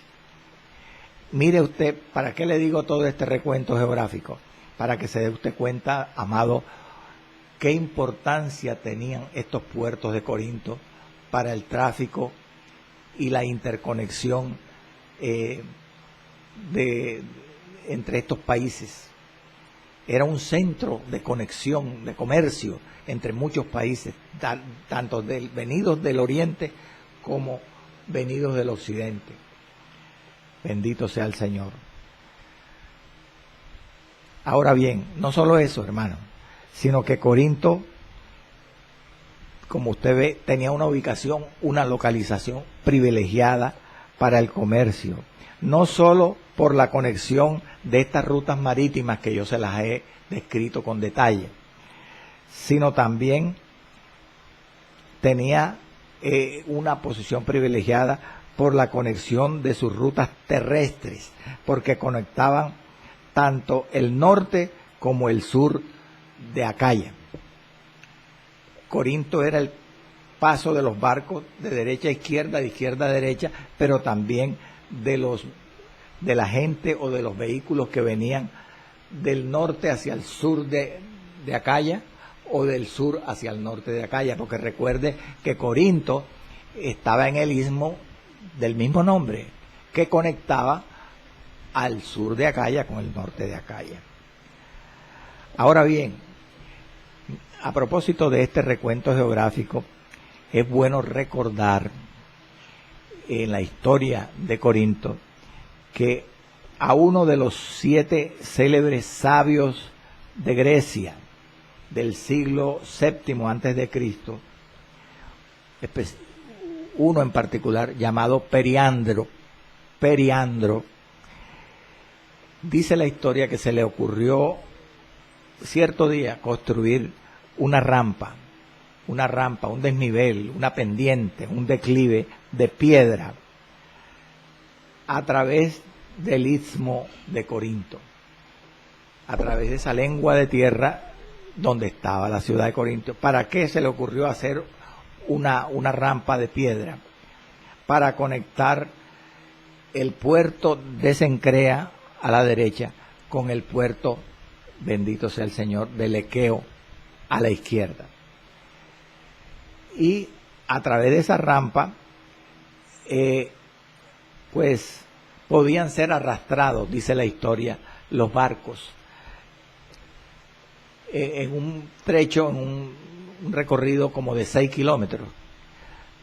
Mire usted, ¿para qué le digo todo este recuento geográfico? Para que se dé usted cuenta, amado, qué importancia tenían estos puertos de Corinto para el tráfico y la interconexión entre estos países. Era un centro de conexión, de comercio entre muchos países, tanto venidos del oriente como venidos del occidente. Bendito sea el Señor. Ahora bien, no solo eso, hermano, sino que Corinto, como usted ve, tenía una ubicación, una localización privilegiada para el comercio. No solo por la conexión de estas rutas marítimas que yo se las he descrito con detalle, sino también tenía una posición privilegiada por la conexión de sus rutas terrestres, porque conectaban tanto el norte como el sur de Acaya. Corinto era el paso de los barcos de derecha a izquierda, de izquierda a derecha, pero también de la gente o de los vehículos que venían del norte hacia el sur de Acaya o del sur hacia el norte de Acaya, porque recuerde que Corinto estaba en el istmo del mismo nombre, que conectaba al sur de Acaya con el norte de Acaya. Ahora bien, a propósito de este recuento geográfico, es bueno recordar en la historia de Corinto que a uno de los 7 célebres sabios de Grecia del siglo VII antes de Cristo, uno en particular llamado Periandro, dice la historia que se le ocurrió cierto día construir una rampa, un desnivel, una pendiente, un declive de piedra a través del istmo de Corinto, a través de esa lengua de tierra donde estaba la ciudad de Corinto. ¿Para qué se le ocurrió hacer una rampa de piedra? Para conectar el puerto de Cencrea a la derecha con el puerto, bendito sea el Señor, de Lequeo a la izquierda. Y a través de esa rampa, pues podían ser arrastrados, dice la historia, los barcos en un trecho, en un recorrido como de 6 kilómetros,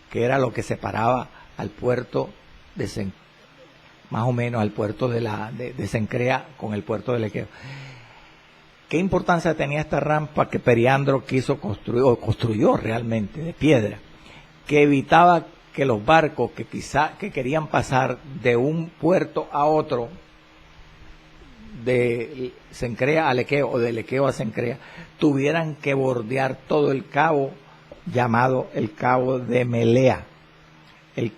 que era lo que separaba al puerto de más o menos al puerto de Cencrea con el puerto de Lequeo. ¿Qué importancia tenía esta rampa que Periandro quiso construir, o construyó realmente de piedra, que evitaba que los barcos que querían pasar de un puerto a otro, de Cencrea a Lequeo o de Lequeo a Cencrea, tuvieran que bordear todo el cabo llamado el cabo de Malea, que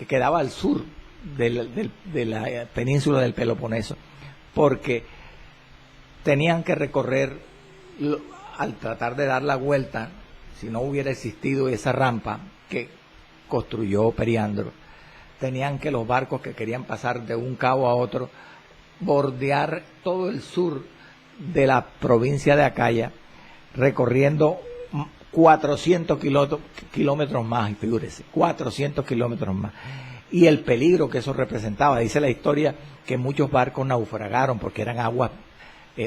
quedaba al sur de la península del Peloponeso, porque tenían que recorrer, al tratar de dar la vuelta, si no hubiera existido esa rampa que construyó Periandro, tenían que los barcos que querían pasar de un cabo a otro bordear todo el sur de la provincia de Acaya, recorriendo 400 kilómetros más, figúrese, 400 kilómetros más. Y el peligro que eso representaba. Dice la historia que muchos barcos naufragaron porque eran aguas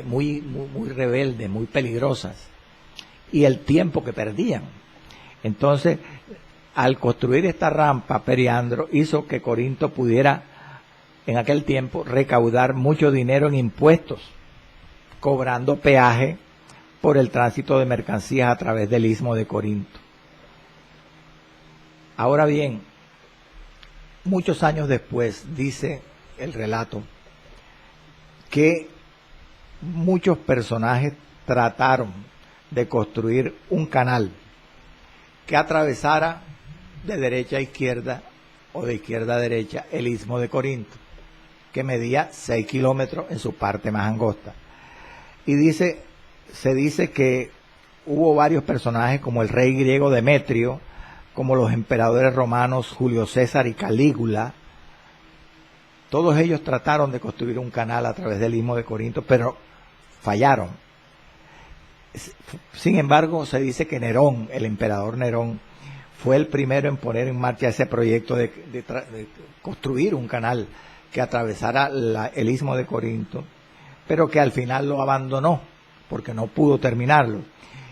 muy rebeldes, muy peligrosas. Y el tiempo que perdían. Entonces, al construir esta rampa, Periandro hizo que Corinto pudiera, en aquel tiempo, recaudar mucho dinero en impuestos, cobrando peaje por el tránsito de mercancías a través del istmo de Corinto. Ahora bien, muchos años después, dice el relato, que muchos personajes trataron de construir un canal que atravesara de derecha a izquierda o de izquierda a derecha el istmo de Corinto, que medía 6 kilómetros en su parte más angosta. Y se dice que hubo varios personajes como el rey griego Demetrio, como los emperadores romanos Julio César y Calígula. Todos ellos trataron de construir un canal a través del istmo de Corinto, pero fallaron. Sin embargo, se dice que Nerón, el emperador Nerón, fue el primero en poner en marcha ese proyecto de construir un canal que atravesara el istmo de Corinto, pero que al final lo abandonó porque no pudo terminarlo.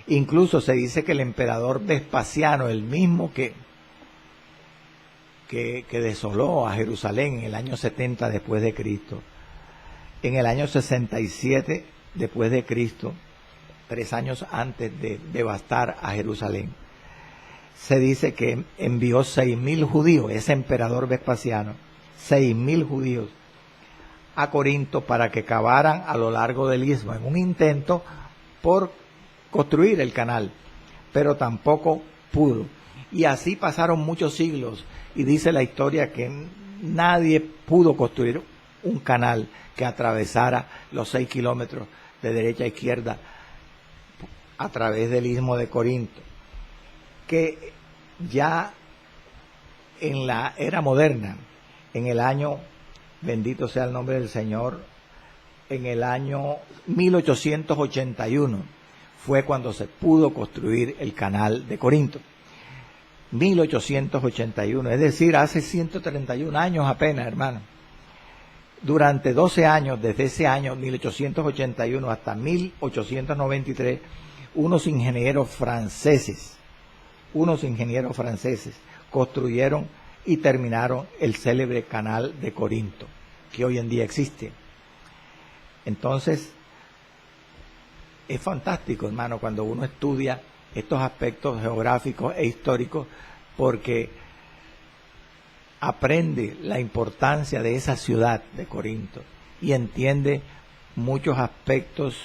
Incluso se dice que el emperador Vespasiano, el mismo que desoló a Jerusalén en el año 70 después de Cristo, en el año 67 después de Cristo, 3 años antes de devastar a Jerusalén, se dice que envió 6.000 judíos, ese emperador Vespasiano, 6.000 judíos a Corinto para que cavaran a lo largo del istmo, en un intento por construir el canal, pero tampoco pudo. Y así pasaron muchos siglos, y dice la historia que nadie pudo construir un canal que atravesara los 6 kilómetros de derecha a izquierda a través del istmo de Corinto, que ya en la era moderna, en el año, bendito sea el nombre del Señor, en el año 1881 fue cuando se pudo construir el canal de Corinto. 1881, es decir, hace 131 años apenas, hermano. Durante 12 años, desde ese año 1881 hasta 1893, unos ingenieros franceses construyeron y terminaron el célebre canal de Corinto, que hoy en día existe. Entonces, es fantástico, hermano, cuando uno estudia estos aspectos geográficos e históricos, porque aprende la importancia de esa ciudad de Corinto y entiende muchos aspectos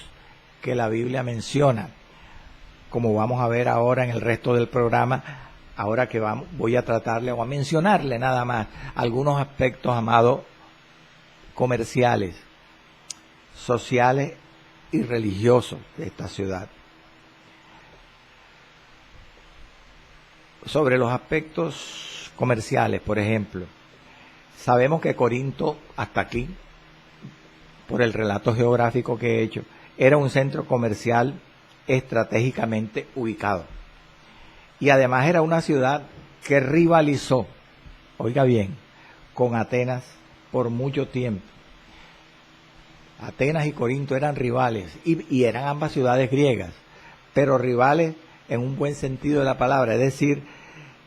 que la Biblia menciona, como vamos a ver ahora en el resto del programa. Ahora que voy a tratarle o a mencionarle nada más algunos aspectos, amados, comerciales, sociales y religiosos de esta ciudad. Sobre los aspectos comerciales, por ejemplo, sabemos que Corinto, hasta aquí, por el relato geográfico que he hecho, era un centro comercial estratégicamente ubicado. Y además era una ciudad que rivalizó, oiga bien, con Atenas por mucho tiempo. Atenas y Corinto eran rivales, y eran ambas ciudades griegas, pero rivales en un buen sentido de la palabra, es decir,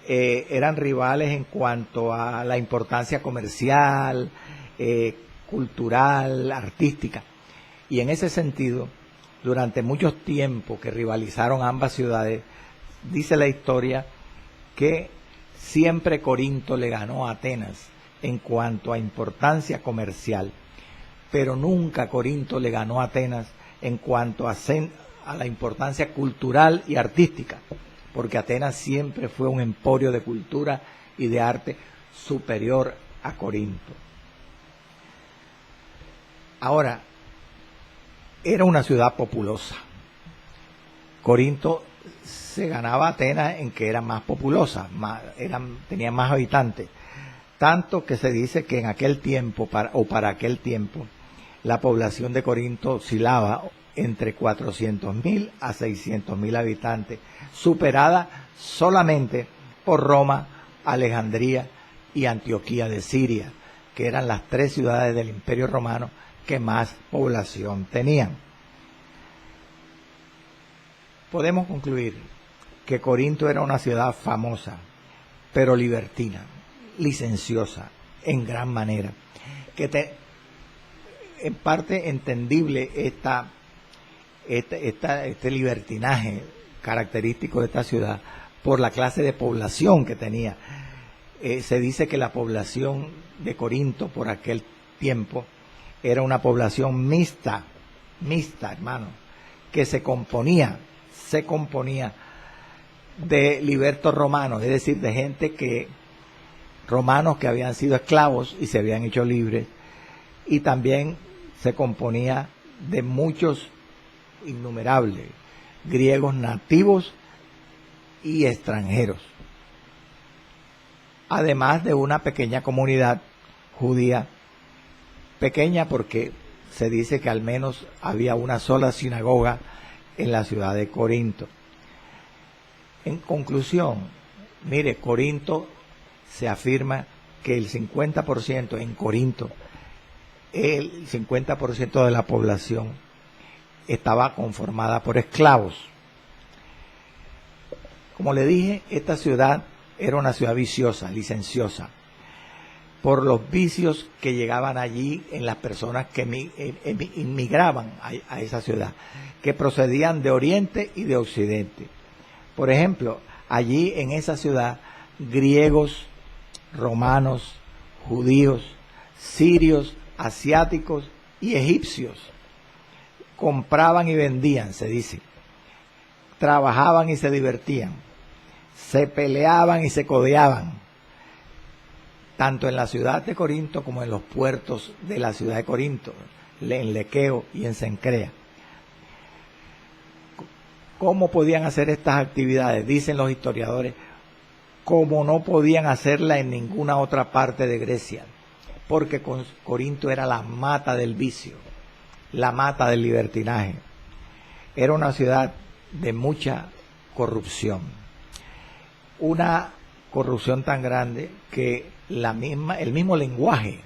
eran rivales en cuanto a la importancia comercial, cultural, artística. Y en ese sentido, durante muchos tiempos que rivalizaron ambas ciudades, dice la historia que siempre Corinto le ganó a Atenas en cuanto a importancia comercial, pero nunca Corinto le ganó a Atenas en cuanto a la importancia cultural y artística, porque Atenas siempre fue un emporio de cultura y de arte superior a Corinto. Ahora, era una ciudad populosa. Corinto se ganaba a Atenas en que era más populosa, tenía más habitantes. Tanto que se dice que en aquel tiempo, para aquel tiempo, la población de Corinto oscilaba entre 400.000 a 600.000 habitantes, superada solamente por Roma, Alejandría y Antioquía de Siria, que eran las tres ciudades del Imperio Romano que más población tenían. Podemos concluir que Corinto era una ciudad famosa, pero libertina, licenciosa, en gran manera, en parte entendible este libertinaje característico de esta ciudad por la clase de población que tenía. Se dice que la población de Corinto por aquel tiempo era una población mixta, hermano, que se componía de libertos romanos, es decir, de gente romanos que habían sido esclavos y se habían hecho libres, y también se componía de muchos innumerables griegos nativos y extranjeros, además de una pequeña comunidad judía, pequeña porque se dice que al menos había una sola sinagoga en la ciudad de Corinto. En conclusión, mire, Corinto se afirma que el 50% en Corinto, el 50% de la población estaba conformada por esclavos. Como le dije, esta ciudad era una ciudad viciosa, licenciosa, por los vicios que llegaban allí en las personas que inmigraban a esa ciudad, que procedían de Oriente y de Occidente. Por ejemplo, allí en esa ciudad, griegos, romanos, judíos, sirios, asiáticos y egipcios compraban y vendían, se dice, trabajaban y se divertían, se peleaban y se codeaban, tanto en la ciudad de Corinto como en los puertos de la ciudad de Corinto, en Lequeo y en Cencrea. ¿Cómo podían hacer estas actividades? Dicen los historiadores, como no podían hacerla en ninguna otra parte de Grecia, porque Corinto era la mata del vicio, la mata del libertinaje. Era una ciudad de mucha corrupción, una corrupción tan grande que el mismo lenguaje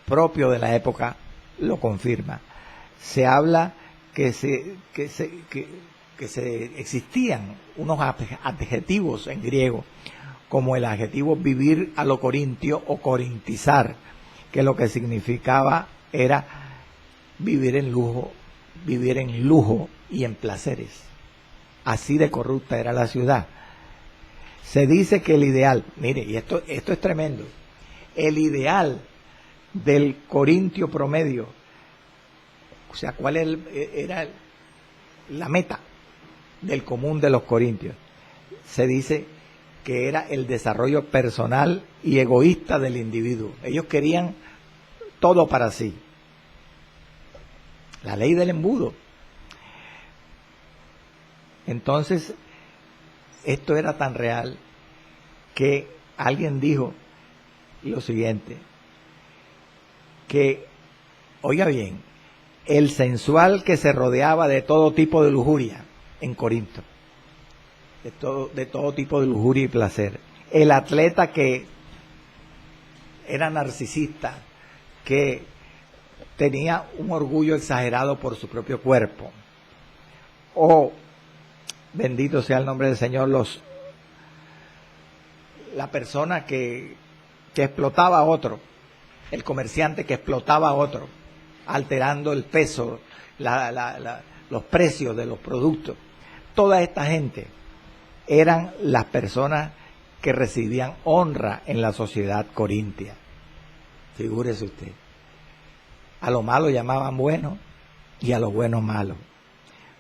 propio de la época lo confirma. Se habla que existían unos adjetivos en griego, como el adjetivo vivir a lo corintio o corintizar, que lo que significaba era vivir en lujo y en placeres. Así de corrupta era la ciudad. Se dice que el ideal, mire, y esto es tremendo, el ideal del corintio promedio, o sea, ¿cuál era la meta del común de los corintios? Se dice que era el desarrollo personal y egoísta del individuo. Ellos querían todo para sí. La ley del embudo. Entonces, esto era tan real que alguien dijo lo siguiente, que, oiga bien, el sensual que se rodeaba de todo tipo de lujuria en Corinto, de todo tipo de lujuria y placer, el atleta que era narcisista, que tenía un orgullo exagerado por su propio cuerpo, o, bendito sea el nombre del Señor, la persona que explotaba a otro, el comerciante que explotaba a otro, alterando el peso, los precios de los productos. Toda esta gente eran las personas que recibían honra en la sociedad corintia. Figúrese usted. A lo malo llamaban bueno y a lo bueno malo.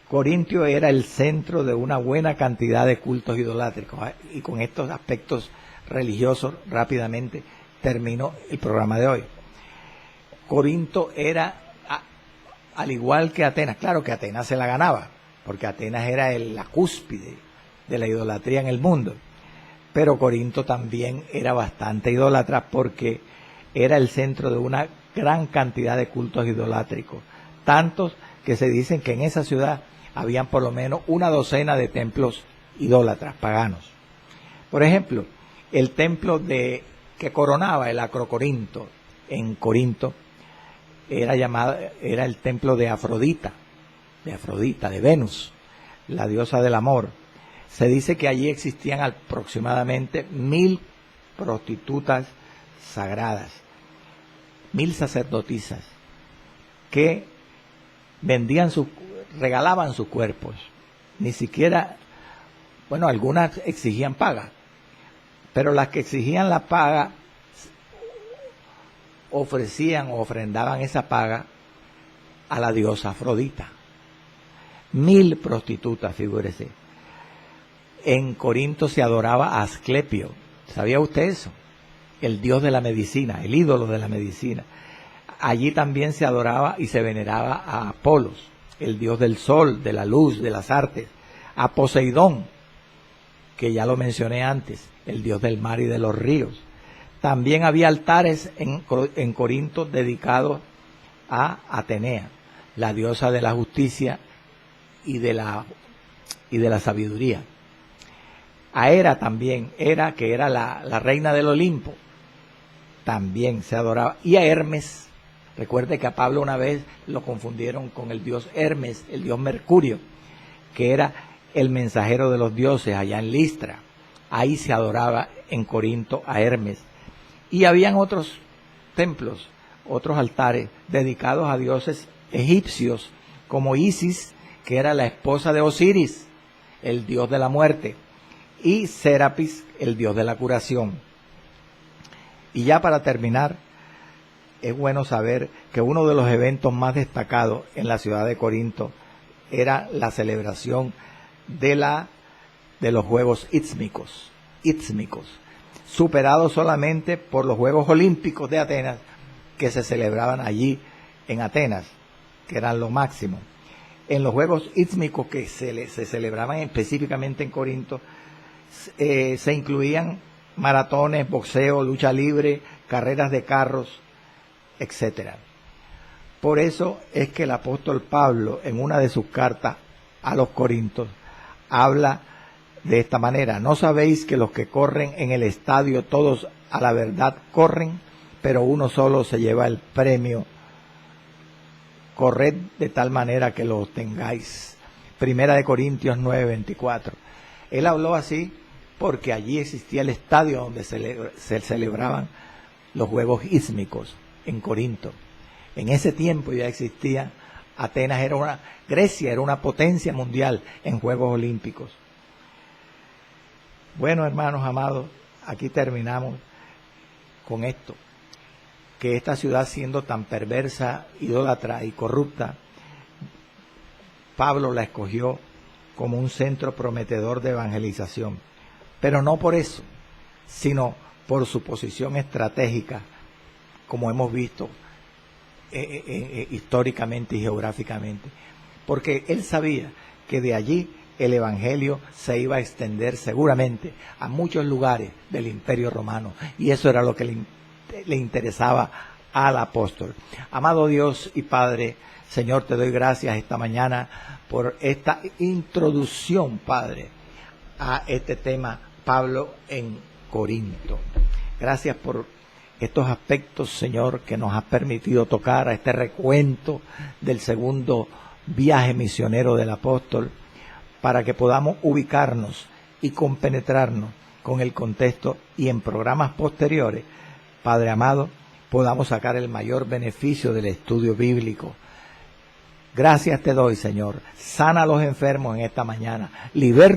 Corintio era el centro de una buena cantidad de cultos idolátricos, y con estos aspectos religiosos rápidamente termino el programa de hoy. Corinto era al igual que Atenas, claro que Atenas se la ganaba, porque Atenas era la cúspide de la idolatría en el mundo, pero Corinto también era bastante idólatra porque era el centro de una gran cantidad de cultos idolátricos, tantos que se dicen que en esa ciudad habían por lo menos una docena de templos idólatras, paganos. Por ejemplo, el templo que coronaba el Acrocorinto en Corinto era el templo de Afrodita, de Venus, la diosa del amor. Se dice que allí existían aproximadamente 1000 prostitutas sagradas, 1000 sacerdotisas que regalaban sus cuerpos. Ni siquiera, bueno, algunas exigían paga, pero las que exigían la paga ofrecían o ofrendaban esa paga a la diosa Afrodita. 1000 prostitutas, figúrese. En Corinto se adoraba a Asclepio. ¿Sabía usted eso? El dios de la medicina, el ídolo de la medicina. Allí también se adoraba y se veneraba a Apolos, el dios del sol, de la luz, de las artes. A Poseidón, que ya lo mencioné antes, el dios del mar y de los ríos. También había altares en Corinto dedicados a Atenea, la diosa de la justicia y de la sabiduría. A Hera también, que era la reina del Olimpo, también se adoraba. Y a Hermes, recuerde que a Pablo una vez lo confundieron con el dios Hermes, el dios Mercurio, que era el mensajero de los dioses allá en Listra. Ahí se adoraba en Corinto a Hermes. Y habían otros templos, otros altares dedicados a dioses egipcios, como Isis, que era la esposa de Osiris, el dios de la muerte, y Serapis, el dios de la curación. Y ya para terminar, es bueno saber que uno de los eventos más destacados en la ciudad de Corinto era la celebración de los Juegos Ístmicos, superados solamente por los Juegos Olímpicos de Atenas, que se celebraban allí en Atenas, que eran lo máximo. En los Juegos Ístmicos que se celebraban específicamente en Corinto, se incluían maratones, boxeo, lucha libre, carreras de carros, etcétera. Por eso es que el apóstol Pablo, en una de sus cartas a los Corintios, habla de esta manera: ¿no sabéis que los que corren en el estadio todos a la verdad corren, pero uno solo se lleva el premio? Corred de tal manera que lo obtengáis. Primera de Corintios 9:24. Él habló así porque allí existía el estadio donde se celebraban los Juegos Ístmicos en Corinto. En ese tiempo ya existía. Atenas Grecia era una potencia mundial en Juegos Olímpicos. Bueno, hermanos amados, aquí terminamos con esto, que esta ciudad, siendo tan perversa, idólatra y corrupta, Pablo la escogió como un centro prometedor de evangelización, pero no por eso, sino por su posición estratégica, como hemos visto históricamente y geográficamente, porque él sabía que de allí el evangelio se iba a extender seguramente a muchos lugares del Imperio Romano, y eso era lo que le interesaba al apóstol. Amado Dios y Padre, Señor, te doy gracias esta mañana por esta introducción, Padre, a este tema, Pablo en Corinto. Gracias por estos aspectos, Señor, que nos has permitido tocar, a este recuento del segundo viaje misionero del apóstol, para que podamos ubicarnos y compenetrarnos con el contexto, y en programas posteriores, Padre amado, podamos sacar el mayor beneficio del estudio bíblico. Gracias te doy, Señor. Sana a los enfermos en esta mañana. Liberta